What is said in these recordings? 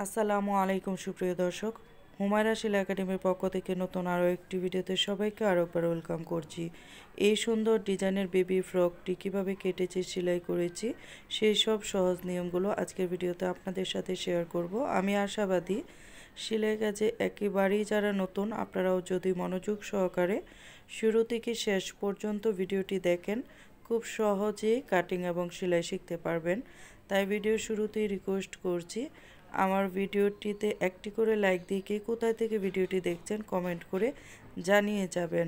আসসালামু আলাইকুম সুপ্রিয় দর্শক, হুমায়রা সেলাই একাডেমির পক্ষ থেকে নতুন আরও একটি ভিডিওতে সবাইকে আরও একবার ওয়েলকাম করছি। এই সুন্দর ডিজাইনের বেবি ফ্রকটি কীভাবে কেটেছি, সেলাই করেছি, সেই সব সহজ নিয়মগুলো আজকের ভিডিওতে আপনাদের সাথে শেয়ার করব। আমি আশাবাদী সেলাই কাজে একেবারেই যারা নতুন, আপনারাও যদি মনোযোগ সহকারে শুরু থেকে শেষ পর্যন্ত ভিডিওটি দেখেন, খুব সহজেই কাটিং এবং সেলাই শিখতে পারবেন। তাই ভিডিও শুরুতেই রিকোয়েস্ট করছি, আমার ভিডিওটিতে একটি করে লাইক দিয়ে কে কোথায় থেকে ভিডিওটি দেখছেন কমেন্ট করে জানিয়ে যাবেন।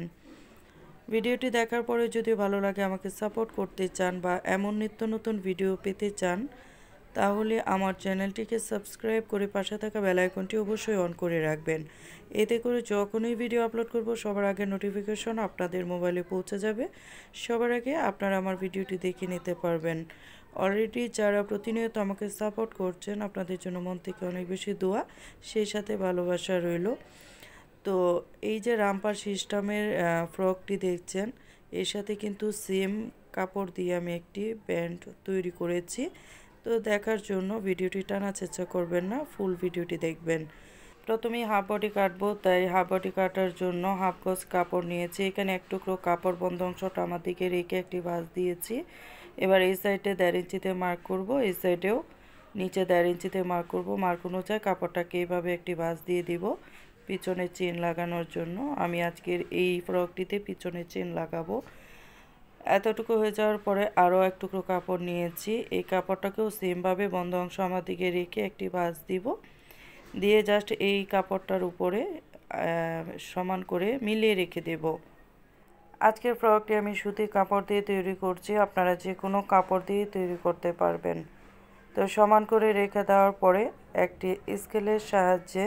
ভিডিওটি দেখার পরে যদি ভালো লাগে, আমাকে সাপোর্ট করতে চান বা এমন নিত্য নতুন ভিডিও পেতে চান, তাহলে আমার চ্যানেলটিকে সাবস্ক্রাইব করে পাশে থাকা বেল আইকনটি অবশ্যই অন করে রাখবেন। এতে করে যখনই ভিডিও আপলোড করব, সবার আগে নোটিফিকেশন আপনাদের মোবাইলে পৌঁছে যাবে। সবার আগে আপনারা আমার ভিডিওটি দেখে নিতে পারবেন। অলরেডি যারা প্রতিনিয়ত আমাকে সাপোর্ট করছেন, আপনাদের জন্য মন থেকে অনেক বেশি দোয়া, সেই সাথে ভালোবাসা রইল। তো এই যে রামপার সিস্টেমের ফ্রকটি দেখছেন, এর সাথে কিন্তু সেম কাপড় দিয়ে আমি একটি প্যান্ট তৈরি করেছি। তো দেখার জন্য ভিডিওটি টানা চেষ্টা করবেন না, ফুল ভিডিওটি দেখবেন। প্রথমেই হাফ বডি কাটবো, তাই হাফ বডি কাটার জন্য হাফ গজ কাপড় নিয়েছি। এখানে এক টুকরো কাপড় বন্ধ অংশটা আমার দিকে রেখে একটি ভাঁজ দিয়েছি। এবার এই সাইডে 1.5 ইঞ্চিতে মার্ক করব, এই সাইডেও নিচে 1.5 ইঞ্চিতে মার্ক করব। মার্ক অনুযায়ী কাপড়টাকে এইভাবে একটি ভাঁজ দিয়ে দিব পিছনে চেন লাগানোর জন্য। আমি আজকের এই ফ্রকটিতে পিছনে চেন লাগাবো। এতটুকু হয়ে যাওয়ার পরে আরও এক টুকরো কাপড় নিয়েছি। এই কাপড়টাকেও সেমভাবে বন্ধ অংশ আমার দিকে রেখে একটি ভাঁজ দিব, দিয়ে জাস্ট এই কাপড়টার উপরে সমান করে মিলিয়ে রেখে দেব। আজকের ফ্রকটি আমি সুতির কাপড় দিয়ে তৈরি করছি, আপনারা যে কোনো কাপড় দিয়ে তৈরি করতে পারবেন। তো সমান করে রেখে দেওয়ার পরে একটি স্কেলের সাহায্যে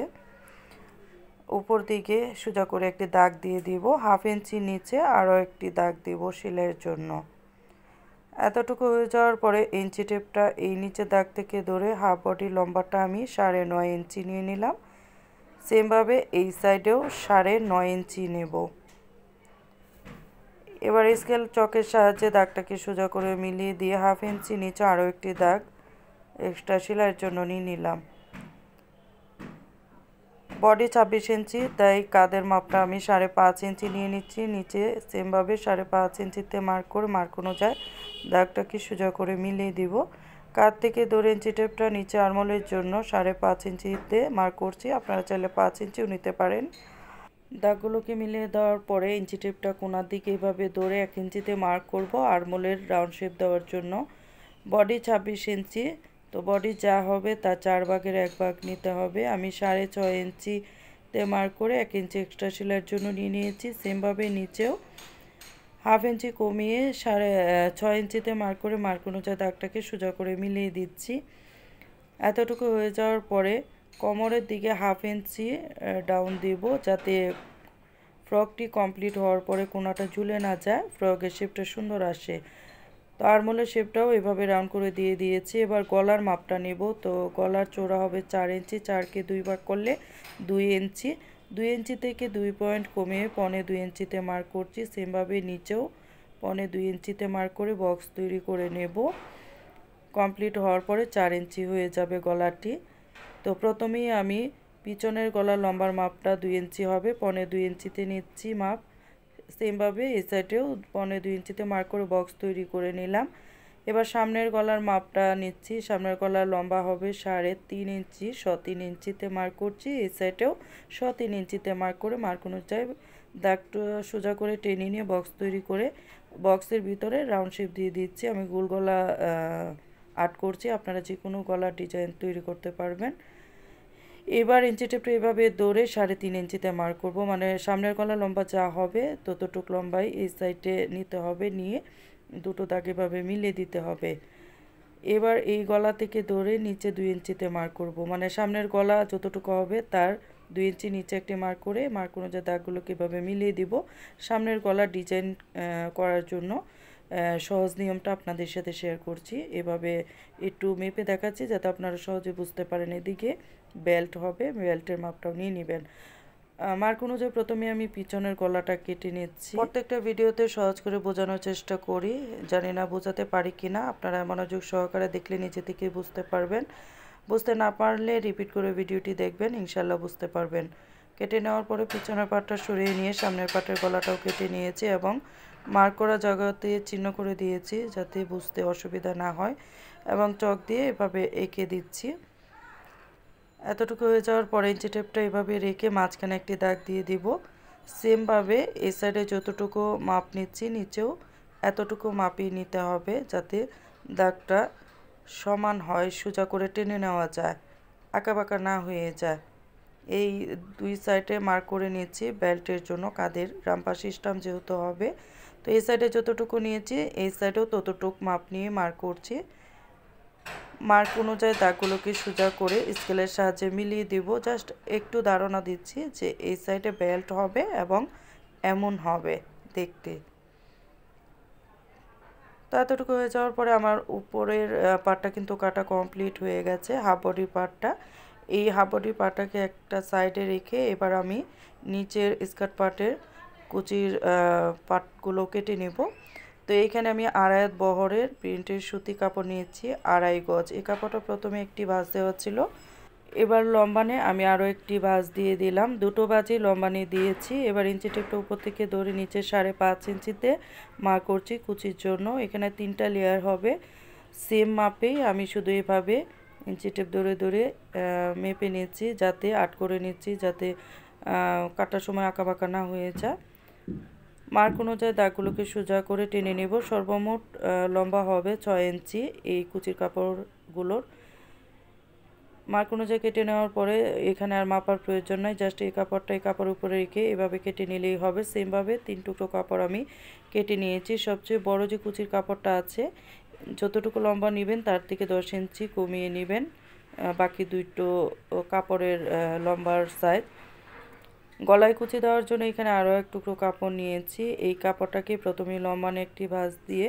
উপর দিকে সোজা করে একটি দাগ দিয়ে দিব। হাফ ইঞ্চি নিচে আরও একটি দাগ দিব সেলাইয়ের জন্য। এতটুকু হয়ে যাওয়ার পরে ইঞ্চি টেপটা এই নিচে দাগ থেকে ধরে হাফ বডি লম্বাটা আমি 9.5 ইঞ্চি নিয়ে নিলাম। সেমভাবে এই সাইডেও 9.5 ইঞ্চি নেব। এবার স্কেল চকের সাহায্যে দাগটাকে সোজা করে মিলিয়ে দিয়ে হাফ ইঞ্চি নিচে আরও একটি দাগ এক্সট্রা সেলাইয়ের জন্য নিয়ে নিলাম। বডি 26 ইঞ্চি, তাই কাঁধের মাপটা আমি 5.5 ইঞ্চি নিয়ে নিচ্ছি। নিচে সেমভাবে 5.5 ইঞ্চিতে মার্ক করে মার্ক অনুযায়ী দাগটাকে সোজা করে মিলিয়ে দিব। কাঁধ থেকে ধরে ইঞ্চি টেপটা নিচে আরমোলের জন্য 5.5 ইঞ্চিতে মার্ক করছি, আপনারা চাইলে 5 ইঞ্চিও নিতে পারেন। দাগগুলোকে মিলিয়ে দেওয়ার পরে ইঞ্চি টেপটা কোণার দিকে এইভাবে ধরে 1 ইঞ্চিতে মার্ক করব আরমোলের রাউন্ড শেপ দেওয়ার জন্য। বডি 26 ইঞ্চি, তো বডি যা হবে তা 4 ভাগের 1 ভাগ নিতে হবে। আমি 6.5 ইঞ্চিতে মার্ক করে 1 ইঞ্চি এক্সট্রা সেলাইয়ের জন্য নিয়ে নিয়েছি। সেমভাবে নিচেও হাফ ইঞ্চি কমিয়ে 6.5 ইঞ্চিতে মার্ক করে মার্ক অনুযায়ী দাগটাকে সোজা করে মিলিয়ে দিচ্ছি। এতটুকু হয়ে যাওয়ার পরে কোমরের দিকে হাফ ইঞ্চি ডাউন দিব, যাতে ফ্রকটি কমপ্লিট হওয়ার পরে কোনাটা ঝুলে না যায়, ফ্রকের শেপটা সুন্দর আসে। তো আরমোলের শেপটাও এভাবে রাউন্ড করে দিয়ে দিয়েছি। এবার গলার মাপটা নেব। তো গলার চওড়া হবে 4 ইঞ্চি, 4কে 2 ভাগ করলে 2 ইঞ্চি। 2 ইঞ্চি থেকে 2 পয়েন্ট কমিয়ে 1.25 ইঞ্চিতে মার্ক করছি। সেমভাবে নিচেও 1.25 ইঞ্চিতে মার্ক করে বক্স তৈরি করে নেব। কমপ্লিট হওয়ার পরে 4 ইঞ্চি হয়ে যাবে গলাটি। তো প্রথমেই আমি পিছনের গলার লম্বার মাপটা 2 ইঞ্চি হবে, 1.25 ইঞ্চিতে নিচ্ছি মাপ। সেমভাবে এই সাইডেও 1.25 ইঞ্চিতে মার্ক করে বক্স তৈরি করে নিলাম। এবার সামনের গলার মাপটা নিচ্ছি। সামনের গলার লম্বা হবে 3.5 ইঞ্চি, 3 ইঞ্চিতে মার্ক করছি। এই সাইডেও 3 ইঞ্চিতে মার্ক করে মার্ক অনুযায়ী দাগটা সোজা করে টেনে নিয়ে বক্স তৈরি করে বক্সের ভিতরে রাউন্ড শেপ দিয়ে দিচ্ছি। আমি গোল গলা আর্ট করছি, আপনারা যে কোনো গলার ডিজাইন তৈরি করতে পারবেন। এবার ইঞ্চি টেপটা এভাবে ধরে 3.5 ইঞ্চিতে মার্ক করব, মানে সামনের গলা লম্বা যা হবে ততটুক লম্বাই এই সাইডে নিতে হবে, নিয়ে দুটো দাগ এভাবে মিলিয়ে দিতে হবে। এবার এই গলা থেকে ধরে নিচে 2 ইঞ্চিতে মার্ক করব, মানে সামনের গলা যতটুকু হবে তার 2 ইঞ্চি নিচে একটি মার্ক করে মার্ক অনুযায়ী দাগগুলোকে এভাবে মিলিয়ে দিব। সামনের গলা ডিজাইন করার জন্য সহজ নিয়মটা আপনাদের সাথে শেয়ার করছি। এভাবে একটু মেপে দেখাচ্ছি যাতে আপনারা সহজে বুঝতে পারেন। এদিকে বেল্ট হবে, বেল্টের মাপটাও নিয়ে নেবেন। মার্ক অনুযায়ী প্রথমে আমি পিছনের গলাটা কেটে নিচ্ছি। প্রত্যেকটা ভিডিওতে সহজ করে বোঝানোর চেষ্টা করি, জানি না বোঝাতে পারি কিনা, আপনারা মনোযোগ সহকারে দেখলে নিজে থেকেই বুঝতে পারবেন। বুঝতে না পারলে রিপিট করে ভিডিওটি দেখবেন, ইনশাল্লাহ বুঝতে পারবেন। কেটে নেওয়ার পরে পিছনের পাটটা সরিয়ে নিয়ে সামনের পাটের গলাটাও কেটে নিয়েছি এবং মার্ক করা জায়গাতে চিহ্ন করে দিয়েছি যাতে বুঝতে অসুবিধা না হয়, এবং চক দিয়ে এভাবে এঁকে দিচ্ছি। এতটুকু হয়ে যাওয়ার পরে ইঞ্চি টেপটা এভাবে রেখে মাঝখানে একটি দাগ দিয়ে দিব। সেমভাবে এই সাইডে যতটুকু মাপ নিচ্ছি নিচেও এতটুকু মাপিয়ে নিতে হবে যাতে দাগটা সমান হয়, সোজা করে টেনে নেওয়া যায়, আঁকাবাঁকা না হয়ে যায়। এই দুই সাইডে মার্ক করে নিয়েছি বেল্টের জন্য, কাঁধের রামপা সিস্টেম যেহেতু হবে। তো এই সাইডে যতটুকু নিয়েছি এই সাইডেও ততটুকু মাপ নিয়ে মার্ক করছি। মার্ক অনুযায়ী দাগগুলোকে সোজা করে স্কেলের সাহায্যে মিলিয়ে দিব। জাস্ট একটু ধারণা দিচ্ছি যে এই সাইডে বেল্ট হবে এবং এমন হবে দেখতে। তো এতটুকু হয়ে যাওয়ার পরে আমার উপরের পার্টটা কিন্তু কাটা কমপ্লিট হয়ে গেছে, হাফ বডি পার্টটা। এই হাফ বডি পার্টটাকে একটা সাইডে রেখে এবার আমি নিচের স্কার্ট পার্টের কুচির পার্টগুলো কেটে নেব। তো এইখানে আমি আড়াই বহরের প্রিন্টের সুতি কাপড় নিয়েছি 2.5 গজ। এই কাপড়টা প্রথমে একটি ভাঁজ দেওয়া ছিল, এবার লম্বানে আমি আরও একটি ভাঁজ দিয়ে দিলাম, দুটো ভাঁজই লম্বানে দিয়েছি। এবার ইঞ্চি টেপটা উপর থেকে ধরে নিচে 5.5 ইঞ্চিতে মার্ক করছি কুচির জন্য। এখানে 3টা লেয়ার হবে, সেম মাপেই আমি শুধু এভাবে ইঞ্চি টেপ ধরে ধরে মেপে নিচ্ছি, যাতে আট করে নিচ্ছি যাতে কাটার সময় আঁকাবাঁকা না হয়ে যায়। মার্ক অনুযায়ী দাগগুলোকে সোজা করে টেনে নেব। সর্বমোট লম্বা হবে 6 ইঞ্চি এই কুচির কাপড়গুলোর। মার্ক অনুযায়ী কেটে নেওয়ার পরে এখানে আর মাপার প্রয়োজন নয়, জাস্ট এই কাপড়টা এই কাপড়ের উপরে রেখে এভাবে কেটে নিলেই হবে। সেমভাবে 3 টুকরো কাপড় আমি কেটে নিয়েছি। সবচেয়ে বড় যে কুচির কাপড়টা আছে, যতটুকু লম্বা নেবেন তার থেকে 10 ইঞ্চি কমিয়ে নেবেন বাকি দুটো কাপড়ের লম্বার সাইজ। গলায় কুচি দেওয়ার জন্য এখানে আরও এক টুকরো কাপড় নিয়েছি। এই কাপড়টাকে প্রথমে লম্বানে একটি ভাঁজ দিয়ে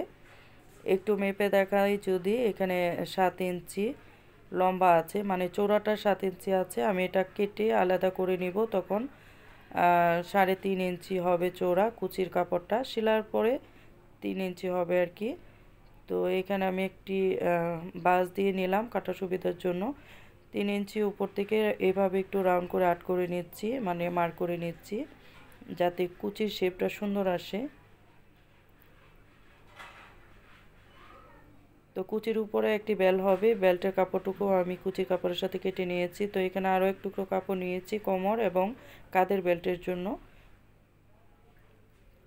একটু মেপে দেখাই, যদি এখানে 7 ইঞ্চি লম্বা আছে, মানে চৌড়াটা 7 ইঞ্চি আছে, আমি এটা কেটে আলাদা করে নিব। তখন 3.5 ইঞ্চি হবে চৌড়া কুচির কাপড়টা, সেলার পরে 3 ইঞ্চি হবে আর কি। তো এখানে আমি একটি ভাঁজ দিয়ে নিলাম কাটার সুবিধার জন্য। 3 ইঞ্চি উপর থেকে এভাবে একটু রাউন্ড করে আট করে নিচ্ছি, মানে মার্ক করে নিচ্ছি যাতে কুচির শেপটা সুন্দর আসে। তো কুচির উপরে একটি বেল হবে, বেল্টের কাপড়টুকু আমি কুচির কাপড়ের সাথে কেটে নিয়েছি। তো এখানে আরও এক টুকরো কাপড় নিয়েছি কোমর এবং কাঁধের বেল্টের জন্য।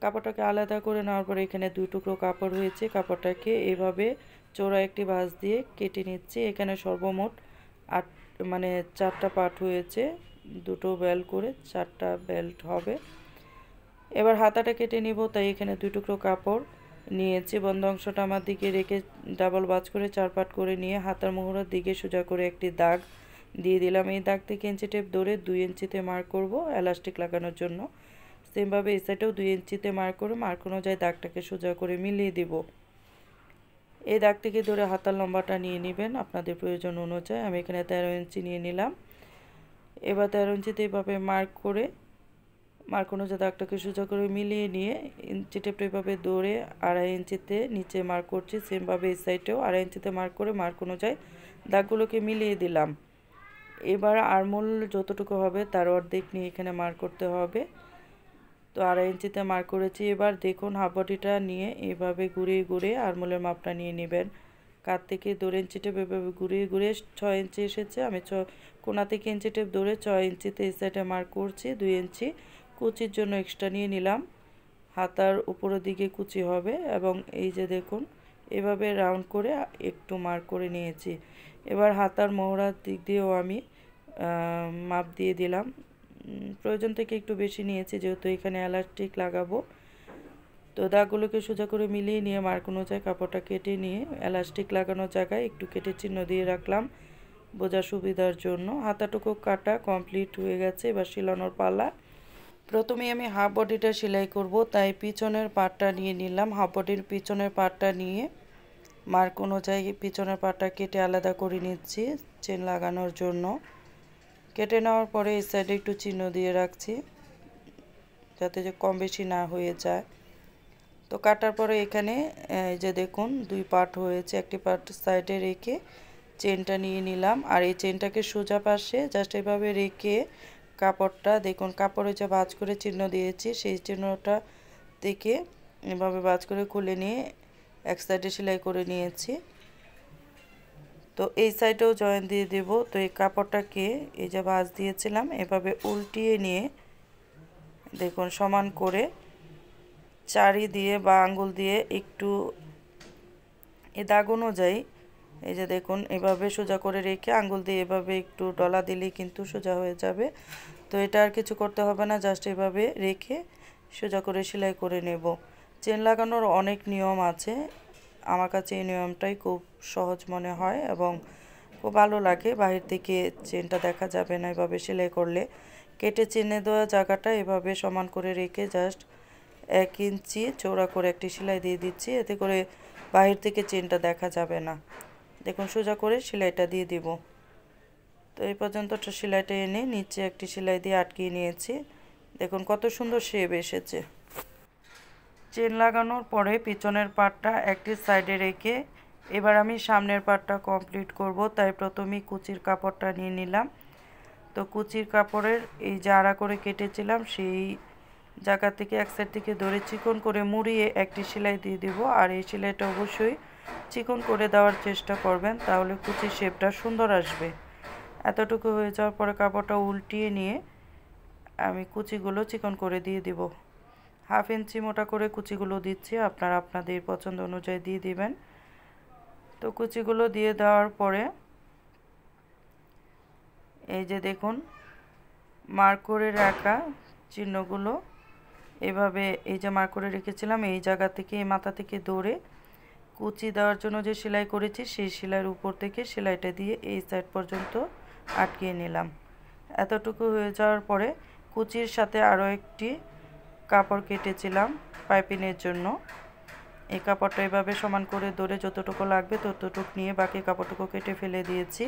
কাপড়টাকে আলাদা করে নেওয়ার পরে এখানে 2 টুকরো কাপড় হয়েছে, কাপড়টাকে এভাবে চৌড়া একটি ভাঁজ দিয়ে কেটে নিচ্ছি। এখানে সর্বমোট 4টা পার্ট হয়েছে, 2টো বেল্ট করে 4টা বেল্ট হবে। এবার হাতাটা কেটে নিব, তাই এখানে 2 টুকরো কাপড় নিয়েছি। বন্ধ অংশটা আমার দিকে রেখে ডাবল ভাঁজ করে 4 পার্ট করে নিয়ে হাতার মোহরার দিকে সোজা করে একটি দাগ দিয়ে দিলাম। এই দাগ থেকে ইঞ্চি টেপ ধরে 2 ইঞ্চিতে মার্ক করব এলাস্টিক লাগানোর জন্য। সেমভাবে এই সাইডেও 2 ইঞ্চিতে মার্ক করে মার্ক অনুযায়ী দাগটাকে সোজা করে মিলিয়ে দিব। এই দাগ থেকে ধরে হাতার লম্বাটা নিয়ে নেবেন আপনাদের প্রয়োজন অনুযায়ী। আমি এখানে 13 ইঞ্চি নিয়ে নিলাম। এবার 13 ইঞ্চিতে এভাবে মার্ক করে মার্ক অনুযায়ী দাগটাকে সোজা করে মিলিয়ে নিয়ে ইঞ্চি টেপটা এভাবে ধরে 2.5 ইঞ্চিতে নিচে মার্ক করছি। সেমভাবে এই সাইডেও 2.5 ইঞ্চিতে মার্ক করে মার্ক অনুযায়ী দাগগুলোকে মিলিয়ে দিলাম। এবার আরমোল যতটুকু হবে তার অর্ধেক নিয়ে এখানে মার্ক করতে হবে। তো 2.5 ইঞ্চিতে মার্ক করেছি। এবার দেখুন হাফ বডিটা নিয়ে এভাবে ঘুরিয়ে ঘুরিয়ে আরমোলের মাপটা নিয়ে নেবেন। কাঁধ থেকে ধরে ইঞ্চি টেপ এভাবে ঘুরিয়ে ঘুরিয়ে 6 ইঞ্চি এসেছে, আমি কোনা থেকে ইঞ্চি টেপ ধরে 6 ইঞ্চিতে এই সাইডে মার্ক করছি। 2 ইঞ্চি কুচির জন্য এক্সট্রা নিয়ে নিলাম, হাতার উপরের দিকে কুচি হবে। এবং এই যে দেখুন এভাবে রাউন্ড করে একটু মার্ক করে নিয়েছি। এবার হাতার মোহরার দিক দিয়েও আমি মাপ দিয়ে দিলাম, প্রয়োজন থেকে একটু বেশি নিয়েছি যেহেতু এখানে এলাস্টিক লাগাবো। তো দাগগুলোকে সোজা করে মিলিয়ে নিয়ে মার্ক অনুযায়ী কাপড়টা কেটে নিয়ে এলাস্টিক লাগানোর জায়গায় একটু কেটে চিহ্ন দিয়ে রাখলাম বোঝার সুবিধার জন্য। হাতাটুকু কাটা কমপ্লিট হয়ে গেছে, এবার সেলানোর পালা। প্রথমে আমি হাফ বডিটা সেলাই করব, তাই পিছনের পাটটা নিয়ে নিলাম। হাফ বডির পিছনের পাটটা নিয়ে মার্ক অনুযায়ী পিছনের পাটটা কেটে আলাদা করে নিচ্ছি চেন লাগানোর জন্য। কেটে নেওয়ার পরে এই সাইডে একটু চিহ্ন দিয়ে রাখছি যাতে যে কম বেশি না হয়ে যায়। তো কাটার পরে এখানে এই যে দেখুন 2 পার্ট হয়েছে, একটি পার্ট সাইডে রেখে চেনটা নিয়ে নিলাম। আর এই চেনটাকে সোজা পাশে জাস্ট এভাবে রেখে কাপড়টা দেখুন, কাপড়ে যে ভাঁজ করে চিহ্ন দিয়েছি সেই চিহ্নটা থেকে এভাবে ভাঁজ করে খুলে নিয়ে এক সাইডে সেলাই করে নিয়েছি। তো এই সাইডেও জয়েন দিয়ে দেব। তো এই কাপড়টাকে এই যে ভাঁজ দিয়েছিলাম এভাবে উল্টিয়ে নিয়ে দেখুন সমান করে চারি দিয়ে বা আঙ্গুল দিয়ে একটু এ দাগ অনুযায়ী এই যে দেখুন এভাবে সোজা করে রেখে আঙ্গুল দিয়ে এভাবে একটু ডলা দিলেই কিন্তু সোজা হয়ে যাবে। তো এটা আর কিছু করতে হবে না, জাস্ট এভাবে রেখে সোজা করে সেলাই করে নেব। চেন লাগানোর অনেক নিয়ম আছে, আমার কাছে এই নিয়মটাই খুব সহজ মনে হয় এবং খুব ভালো লাগে। বাহির থেকে চেনটা দেখা যাবে না এভাবে সেলাই করলে। কেটে চেনে দেওয়া জায়গাটা এভাবে সমান করে রেখে জাস্ট 1 ইঞ্চি চওড়া করে একটি সেলাই দিয়ে দিচ্ছি, এতে করে বাহির থেকে চেনটা দেখা যাবে না। দেখুন সোজা করে সেলাইটা দিয়ে দিব। তো এই পর্যন্তটা সেলাইটা এনে নিচে একটি সেলাই দিয়ে আটকিয়ে নিয়েছি। দেখুন কত সুন্দর শেপ এসেছে। চেন লাগানোর পরে পিছনের পাটটা একটি সাইডে রেখে এবার আমি সামনের পাটটা কমপ্লিট করব। তাই প্রথমেই কুচির কাপড়টা নিয়ে নিলাম। তো কুচির কাপড়ের এই যে আড়া করে কেটেছিলাম সেই জায়গা থেকে এক সাইড থেকে ধরে চিকন করে মুড়িয়ে একটি সেলাই দিয়ে দিব। আর এই সেলাইটা অবশ্যই চিকন করে দেওয়ার চেষ্টা করবেন, তাহলে কুচির শেপটা সুন্দর আসবে। এতটুকু হয়ে যাওয়ার পরে কাপড়টা উল্টিয়ে নিয়ে আমি কুচিগুলো চিকন করে দিয়ে দিব। 1/2 ইঞ্চি মোটা করে কুচিগুলো দিচ্ছি, আপনারা আপনাদের পছন্দ অনুযায়ী দিয়ে দিবেন। তো কুচিগুলো দিয়ে দেওয়ার পরে এই যে দেখুন মার্ক করে রাখা চিহ্নগুলো এভাবে এই যে মার্ক করে রেখেছিলাম এই জায়গা থেকে এই মাথা থেকে ধরে কুচি দেওয়ার জন্য যে সেলাই করেছি সেই সেলাইয়ের উপর থেকে সেলাইটা দিয়ে এই সাইড পর্যন্ত আটকিয়ে নিলাম। এতটুকু হয়ে যাওয়ার পরে কুচির সাথে আরও একটি কাপড় কেটেছিলাম পাইপিংয়ের জন্য। এই কাপড়টা এভাবে সমান করে ধরে যতটুকু লাগবে ততটুকু নিয়ে বাকি কাপড়টুকু কেটে ফেলে দিয়েছি।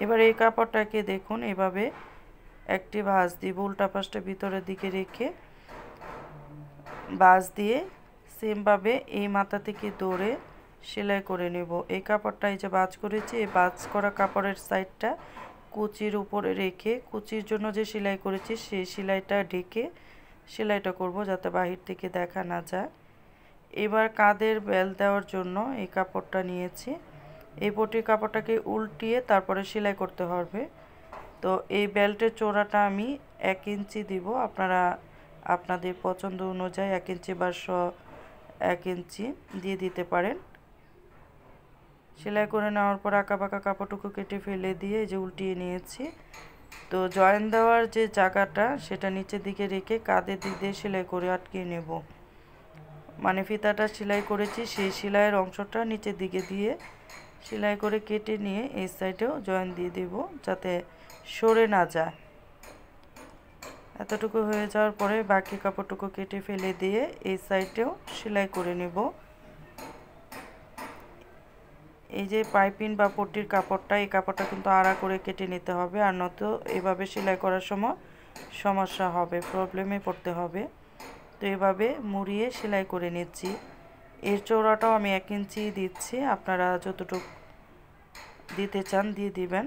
এবার এই কাপড়টাকে দেখুন এভাবে একটি ভাঁজ দিব, উল্টা পাশটা ভিতরের দিকে রেখে ভাঁজ দিয়ে সেমভাবে এই মাথা থেকে ধরে সেলাই করে নেব। এই কাপড়টা এই যে ভাঁজ করেছি এই ভাঁজ করা কাপড়ের সাইডটা কুচির উপরে রেখে কুচির জন্য যে সেলাই করেছি সেই সেলাইটা ঢেকে সেলাইটা করব যাতে বাহির থেকে দেখা না যায়। এবার কাঁধের বেল দেওয়ার জন্য এই কাপড়টা নিয়েছি। এই পটির কাপড়টাকে উল্টিয়ে তারপরে সেলাই করতে হবে। তো এই বেল্টের চওড়াটা আমি 1 ইঞ্চি দিব, আপনারা আপনাদের পছন্দ অনুযায়ী 1 ইঞ্চি বা 1 ইঞ্চি দিয়ে দিতে পারেন। সেলাই করে নেওয়ার পর আঁকাবাঁকা কাপড়টুকু কেটে ফেলে দিয়ে যে উল্টিয়ে নিয়েছি। তো জয়েন দেওয়ার যে জায়গাটা সেটা নিচের দিকে রেখে কাঁধের দিক দিয়ে সেলাই করে আটকিয়ে নেব। মানে ফিতাটা সেলাই করেছি সেই সেলাইয়ের অংশটা নিচের দিকে দিয়ে সেলাই করে কেটে নিয়ে এই সাইডেও জয়েন দিয়ে দেব যাতে সরে না যায়। এতটুকু হয়ে যাওয়ার পরে বাকি কাপড়টুকু কেটে ফেলে দিয়ে এই সাইডেও সেলাই করে নেব। এই যে পাইপিং বা পট্টির কাপড়টা এই কাপড়টা কিন্তু আড়া করে কেটে নিতে হবে, আর নয়তো এভাবে সেলাই করার সময় সমস্যা হবে, প্রবলেমে পড়তে হবে। তো এভাবে মুড়িয়ে সেলাই করে নিচ্ছি। এর চওড়াটাও আমি 1 ইঞ্চি দিচ্ছি, আপনারা যতটুকু দিতে চান দিয়ে দিবেন।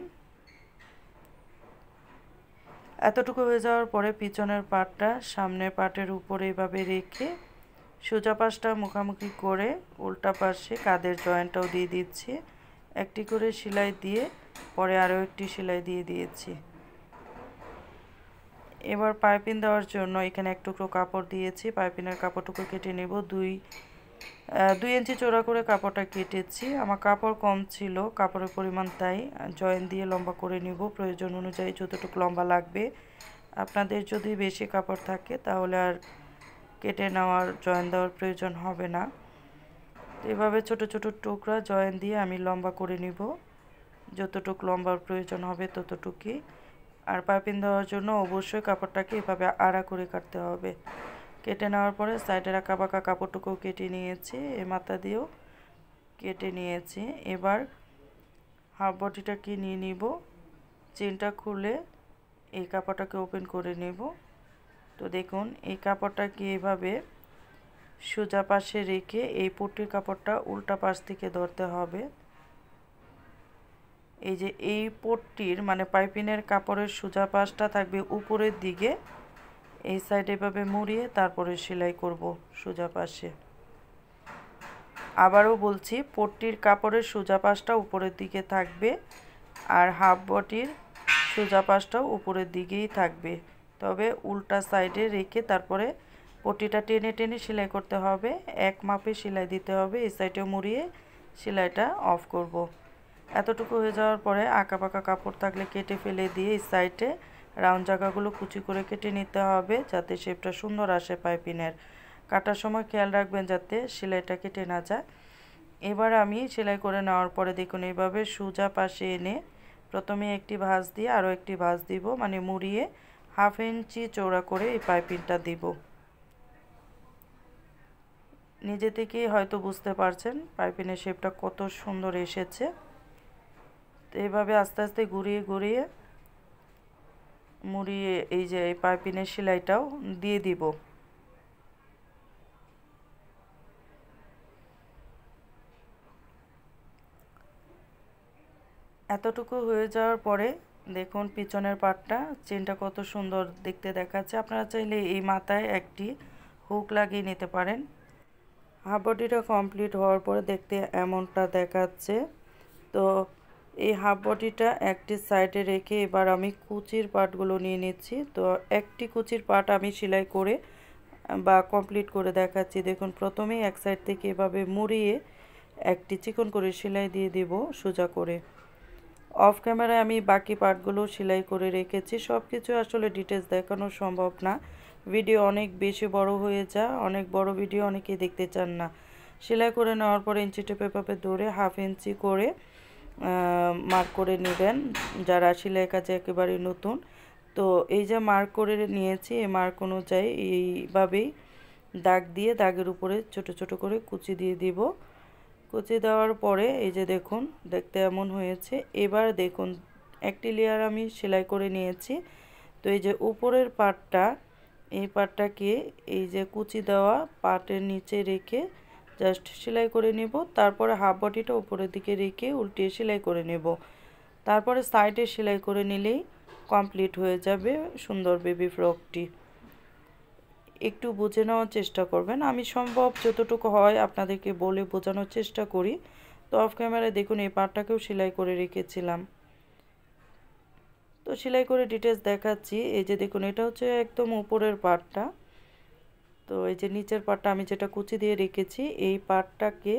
এতটুকু হয়ে যাওয়ার পরে পিছনের পাটটা সামনের পাটের উপরে এভাবে রেখে সোজা পাশটা মুখামুখি করে উল্টা পাশে কাঁধের জয়েন্টটাও দিয়ে দিচ্ছি। একটি করে সেলাই দিয়ে পরে আরও একটি সেলাই দিয়ে দিয়েছি। এবার পাইপিং দেওয়ার জন্য এখানে এক টুকরো কাপড় দিয়েছি, পাইপিংয়ের কাপড়টুকু কেটে নেব। 2 ইঞ্চি চওড়া করে কাপড়টা কেটেছি, আমার কাপড় কম ছিল কাপড়ের পরিমাণ তাই জয়েন দিয়ে লম্বা করে নিব প্রয়োজন অনুযায়ী যতটুকু লম্বা লাগবে। আপনাদের যদি বেশি কাপড় থাকে তাহলে আর কেটে নেওয়ার জয়েন দেওয়ার প্রয়োজন হবে না। তো এভাবে ছোট ছোট টুকরা জয়েন দিয়ে আমি লম্বা করে নিব, যতটুকু লম্বার প্রয়োজন হবে ততটুকুই। আর পাইপিং দেওয়ার জন্য অবশ্যই কাপড়টাকে এভাবে আড়া করে কাটতে হবে। কেটে নেওয়ার পরে সাইডে রাখা বাঁকা কাপড়টুকু কেটে নিয়েছি, এই মাথা দিয়েও কেটে নিয়েছি। এবার হাফ বডিটাকে নিয়ে নিব, চেনটা খুলে এই কাপড়টাকে ওপেন করে নেব। তো দেখুন এই কাপড়টাকে এভাবে সোজা পাশে রেখে এই পট্টির কাপড়টা উল্টা পাশ থেকে ধরতে হবে। এই যে এই পট্টির মানে পাইপিনের কাপড়ের সোজা পাশটা থাকবে উপরের দিকে, এই সাইডে এভাবে মুড়িয়ে তারপরে সেলাই করব সোজা পাশে। আবারও বলছি, পট্টির কাপড়ের সোজা পাশটা উপরের দিকে থাকবে আর হাফ বডির সোজা পাশটাও উপরের দিকেই থাকবে, তবে উল্টা সাইডে রেখে তারপরে পট্টিটা টেনে টেনে সেলাই করতে হবে, এক মাপে সেলাই দিতে হবে। এই সাইডে মুড়িয়ে সেলাইটা অফ করব। এতটুকু হয়ে যাওয়ার পরে আঁকাবাঁকা কাপড় থাকলে কেটে ফেলে দিয়ে এই সাইডে রাউন্ড জায়গাগুলো কুচি করে কেটে নিতে হবে, যাতে শেপটা সুন্দর আসে পাইপিনের। কাটার সময় খেয়াল রাখবেন যাতে সেলাইটা কেটে না যায়। এবার আমি সেলাই করে নেওয়ার পরে দেখুন এইভাবে সোজা পাশে এনে প্রথমে একটি ভাঁজ দিয়ে আরও একটি ভাঁজ দিব, মানে মুড়িয়ে 1/2 ইঞ্চি চওড়া করে এই পাইপিংটা দিব। নিজে থেকেই হয়তো বুঝতে পারছেন পাইপিনের শেপটা কত সুন্দর এসেছে। তো এইভাবে আস্তে আস্তে ঘুরিয়ে ঘুরিয়ে মুড়িয়ে এই যে এই পাইপিনের সেলাইটাও দিয়ে দিব। এতটুকু হয়ে যাওয়ার পরে দেখুন পিছনের পাটটা চেনটা কত সুন্দর দেখতে দেখাচ্ছে। আপনারা চাইলে এই মাথায় একটি হুক লাগিয়ে নিতে পারেন। হাফ বডিটা কমপ্লিট হওয়ার পরে দেখতে এমনটা দেখাচ্ছে। তো এই হাফ বডিটা একটি সাইডে রেখে এবার আমি কুচির পার্টগুলো নিয়ে নিচ্ছি। তো একটি কুচির পার্ট আমি সেলাই করে বা কমপ্লিট করে দেখাচ্ছি। দেখুন প্রথমেই এক সাইড থেকে এভাবে মুড়িয়ে একটি চিকন করে সেলাই দিয়ে দেব সোজা করে। অফ ক্যামেরায় আমি বাকি পার্টগুলো সেলাই করে রেখেছি। সব কিছু আসলে ডিটেলস দেখানো সম্ভব না, ভিডিও অনেক বেশি বড় হয়ে যায়, অনেক বড় ভিডিও অনেকেই দেখতে চান না। সেলাই করে নেওয়ার পরে ইঞ্চি টেপে এভাবে ধরে 1/2 ইঞ্চি করে মার্ক করে নেবেন যারা সেলাই কাজে একেবারে নতুন। তো এই যে মার্ক করে নিয়েছি, এই মার্ক অনুযায়ী এইভাবেই দাগ দিয়ে দাগের উপরে ছোট ছোট করে কুচি দিয়ে দিব। কুচি দেওয়ার পরে এই যে দেখুন দেখতে এমন হয়েছে। এবার দেখুন একটি লেয়ার আমি সেলাই করে নিয়েছি। তো এই যে উপরের পার্টটা, এই পার্টটাকে এই যে কুচি দেওয়া পার্টের নিচে রেখে জাস্ট সেলাই করে নেব। তারপরে হাফ বডিটা উপরের দিকে রেখে উল্টিয়ে সেলাই করে নেব। তারপরে সাইডে সেলাই করে নিলেই কমপ্লিট হয়ে যাবে সুন্দর বেবি ফ্রকটি। একটু বুঝে নেওয়ার চেষ্টা করবেন, আমি সম্ভব যতটুকু হয় আপনাদেরকে বলে বোঝানোর চেষ্টা করি। তো অফ ক্যামেরায় দেখুন এই পার্টটাকেও সেলাই করে রেখেছিলাম। তো সেলাই করে ডিটেলস দেখাচ্ছি। এই যে দেখুন এটা হচ্ছে একদম উপরের পার্টটা। তো এই যে নিচের পার্টটা আমি যেটা কুচি দিয়ে রেখেছি, এই পার্টটাকে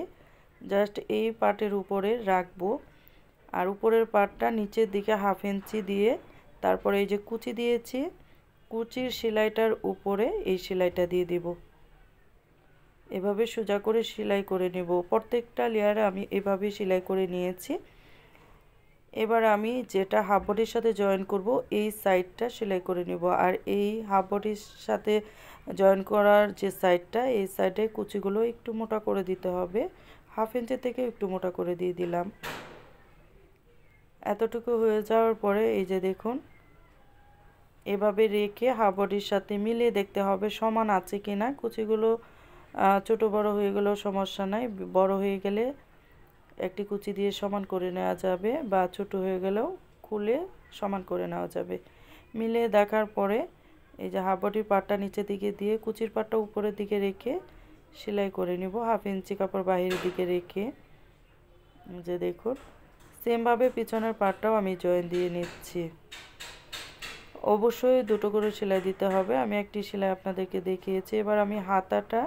জাস্ট এই পার্টের উপরে রাখবো। আর উপরের পার্টটা নিচের দিকে 1/2 ইঞ্চি দিয়ে তারপরে এই যে কুচি দিয়েছি, কুচির সেলাইটার উপরে এই সেলাইটা দিয়ে দেব। এভাবে সোজা করে সেলাই করে নেব। প্রত্যেকটা লেয়ারে আমি এভাবে সেলাই করে নিয়েছি। এবার আমি যেটা হাফ বডির সাথে জয়েন করব এই সাইডটা সেলাই করে নেব। আর এই হাফ বডির সাথে জয়েন করার যে সাইডটা, এই সাইডে কুচিগুলো একটু মোটা করে দিতে হবে। 1/2 ইঞ্চি থেকে একটু মোটা করে দিয়ে দিলাম। এতটুকু হয়ে যাওয়ার পরে এই যে দেখুন এভাবে রেখে হাফ বডির সাথে মিলিয়ে দেখতে হবে সমান আছে কিনা। কুচিগুলো ছোট বড় হয়ে গেলেও সমস্যা নাই, বড় হয়ে গেলে একটি কুচি দিয়ে সমান করে নেওয়া যাবে, বা ছোট হয়ে গেলেও খুলে সমান করে নেওয়া যাবে। মিলিয়ে দেখার পরে এই যে হাফ বডির পাটটা নিচের দিকে দিয়ে কুচির পাটটা উপরের দিকে রেখে সেলাই করে নিব 1/2 ইঞ্চি কাপড় বাইরের দিকে রেখে। যে দেখুন সেমভাবে পিছনের পাটটাও আমি জয়েন দিয়ে নিচ্ছি। অবশ্যই দুটো করে সেলাই দিতে হবে, আমি একটি সেলাই আপনাদেরকে দেখিয়েছি। এবার আমি হাতাটা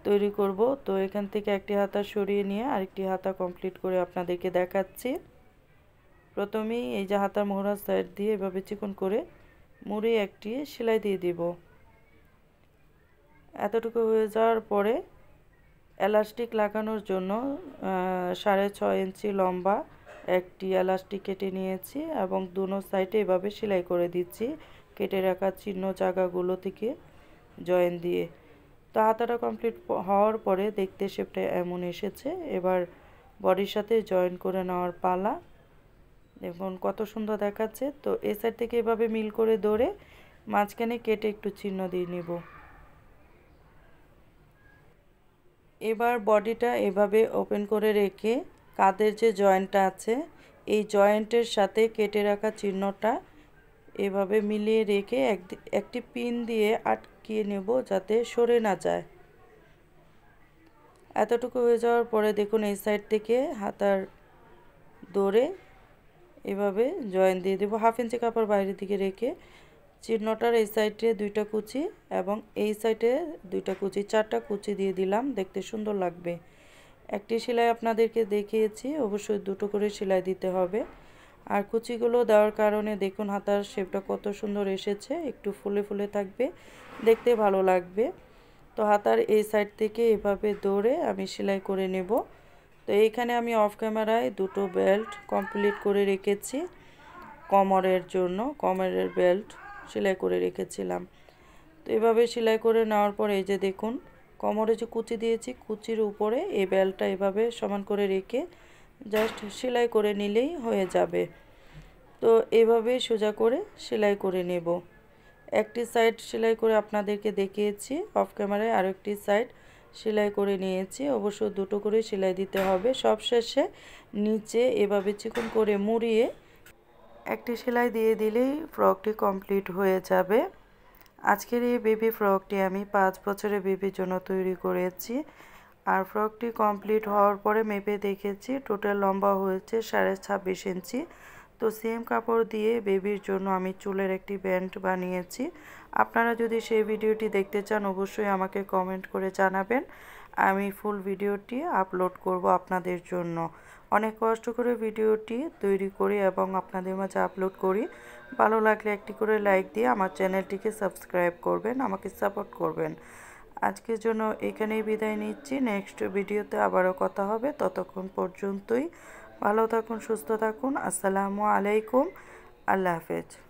তৈরি করব। তো এখান থেকে একটি হাতা সরিয়ে নিয়ে আরেকটি হাতা কমপ্লিট করে আপনাদেরকে দেখাচ্ছি। প্রথমেই এই যে হাতার মোহরার সাইড দিয়ে এভাবে চিকন করে মুড়ে একটি সেলাই দিয়ে দিব। এতটুকু হয়ে যাওয়ার পরে এলাস্টিক লাগানোর জন্য 6.5 ইঞ্চি লম্বা একটি এলাস্টিক কেটে নিয়েছি এবং দুনো সাইডে এভাবে সেলাই করে দিচ্ছি কেটে রাখা চিহ্ন জায়গাগুলো থেকে জয়েন দিয়ে। তো হাতাটা কমপ্লিট হওয়ার পরে দেখতে শেপটা এমন এসেছে। এবার বডির সাথে জয়েন করে নেওয়ার পালা। দেখুন কত সুন্দর দেখাচ্ছে। তো এই সাইড থেকে এভাবে মিল করে ধরে মাঝখানে কেটে একটু চিহ্ন দিয়ে নিব। এবার বডিটা এভাবে ওপেন করে রেখে কাঁধের যে জয়েন্টটা আছে এই জয়েন্টের সাথে কেটে রাখা চিহ্নটা এভাবে মিলিয়ে রেখে একটি পিন দিয়ে আটকিয়ে নেব যাতে সরে না যায়। এতটুকু হয়ে যাওয়ার পরে দেখুন এই সাইড থেকে হাতার ধরে এভাবে জয়েন দিয়ে দেবো। 1/2 ইঞ্চি কাপড় বাইরের দিকে রেখে চিহ্নটার এই সাইডে 2টা কুচি এবং এই সাইডে 2টা কুচি, 4টা কুচি দিয়ে দিলাম, দেখতে সুন্দর লাগবে। একটি সেলাই আপনাদেরকে দেখিয়েছি, অবশ্যই 2টো করে সেলাই দিতে হবে। আর কুচিগুলো দেওয়ার কারণে দেখুন হাতার শেপটা কত সুন্দর এসেছে, একটু ফুলে ফুলে থাকবে, দেখতে ভালো লাগবে। তো হাতার এই সাইড থেকে এভাবে ধরে আমি সেলাই করে নেব। তো এইখানে আমি অফ ক্যামেরায় 2টো বেল্ট কমপ্লিট করে রেখেছি, কোমরের জন্য কোমরের বেল্ট সেলাই করে রেখেছিলাম। তো এভাবে সেলাই করে নেওয়ার পরে এই যে দেখুন কোমরে যে কুচি দিয়েছি, কুচির উপরে এই বেল্টটা এভাবে সমান করে রেখে জাস্ট সেলাই করে নিলেই হয়ে যাবে। তো এভাবে সোজা করে সেলাই করে নেব। একটি সাইড সেলাই করে আপনাদেরকে দেখিয়েছি অফ ক্যামেরায়, আর একটি সাইড সেলাই করে নিয়েছি। অবশ্য 2টো করে সেলাই দিতে হবে। সবশেষে নিচে এভাবে চিকন করে মুড়িয়ে একটি সেলাই দিয়ে দিলেই ফ্রকটি কমপ্লিট হয়ে যাবে। আজকের এই বেবি ফ্রকটি আমি 5 বছরের বেবির জন্য তৈরি করেছি। আর ফ্রকটি কমপ্লিট হওয়ার পরে মেপে দেখেছি টোটাল লম্বা হয়েছে 26.5 ইঞ্চি। তো সেম কাপড় দিয়ে বেবির জন্য আমি চুলের একটি ব্যান্ড বানিয়েছি। আপনারা যদি সেই ভিডিওটি দেখতে চান অবশ্যই আমাকে কমেন্ট করে জানাবেন, আমি ফুল ভিডিওটি আপলোড করব আপনাদের জন্য। অনেক কষ্ট করে ভিডিওটি তৈরি করি এবং আপনাদের মাঝে আপলোড করি। ভালো লাগলে একটি করে লাইক দিয়ে আমার চ্যানেলটিকে সাবস্ক্রাইব করবেন, আমাকে সাপোর্ট করবেন। আজকের জন্য এখানেই বিদায় নিচ্ছি। নেক্সট ভিডিওতে আবারও কথা হবে, ততক্ষণ পর্যন্তই ভালো থাকুন, সুস্থ থাকুন। আসসালামু আলাইকুম, আল্লাহ হাফেজ।